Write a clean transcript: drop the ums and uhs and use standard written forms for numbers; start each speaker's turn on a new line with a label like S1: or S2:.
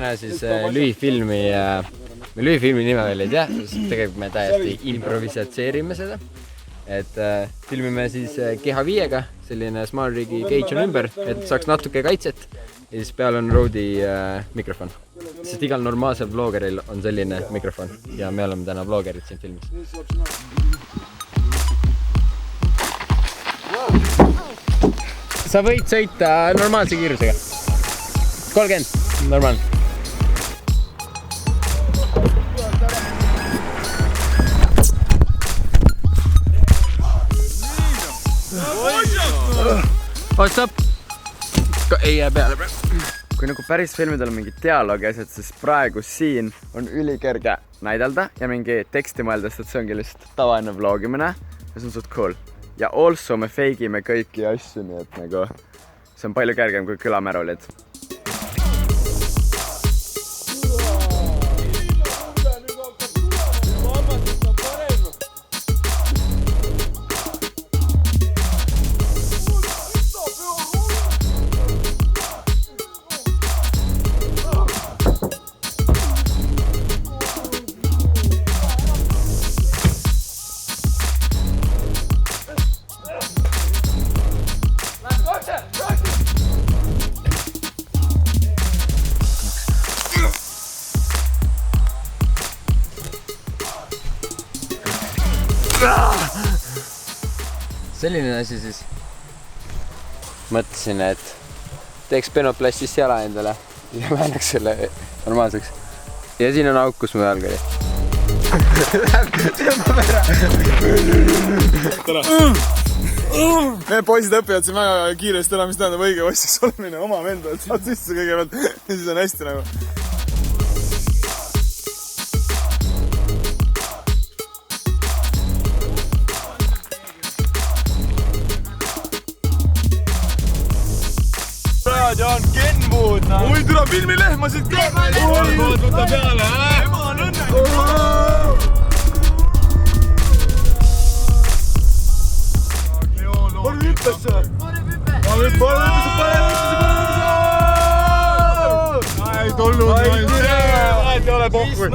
S1: Täna siis lühifilmi nime veel ei tea, tegelikult me täiesti improvisatseerime seda. Et filmime siis Keha 5-ga, selline Small Rigi cage on ümber, et saaks natuke kaitset. Ja siis peal on Rodi mikrofon. Sest igal normaalsel vloggeril on selline mikrofon ja me oleme täna vloggerid siin filmis. Sa võid sõita normaalse kiirusega. 30, normaalne. Otsap! Ei jää peale praegu. Kui nagu päris filmidel on mingi dialoogi asjad, siis praegu siin on ülikerge näidelda ja mingi teksti mõelda, sest see ongi lihtsalt tavaine vlogimine ja see on suht cool. Ja also me feigime kõiki asju, nii et nagu see on palju kergem kui külamärulid. Selline asi siis. Mõtlesin, et teeks penoplastist jala endale ja väänaks selle normaalseks. Ja siin on auk, kus mu jalg oli. Tõmbab ära.
S2: Need poisid õpivad siin väga kiiresti ära, mis tähendab õige poissiks olemine oma venda, et saad sisse kõigepealt ja siis on hästi nagu.
S3: Ja on Kenwood, no.
S2: Oi, tule filmilehmasid ka!
S3: Võta peale,
S2: Ema on õnnelik! Pane hüppesse! Pane hüppesse! Ei tulnud! Ei ole pohku!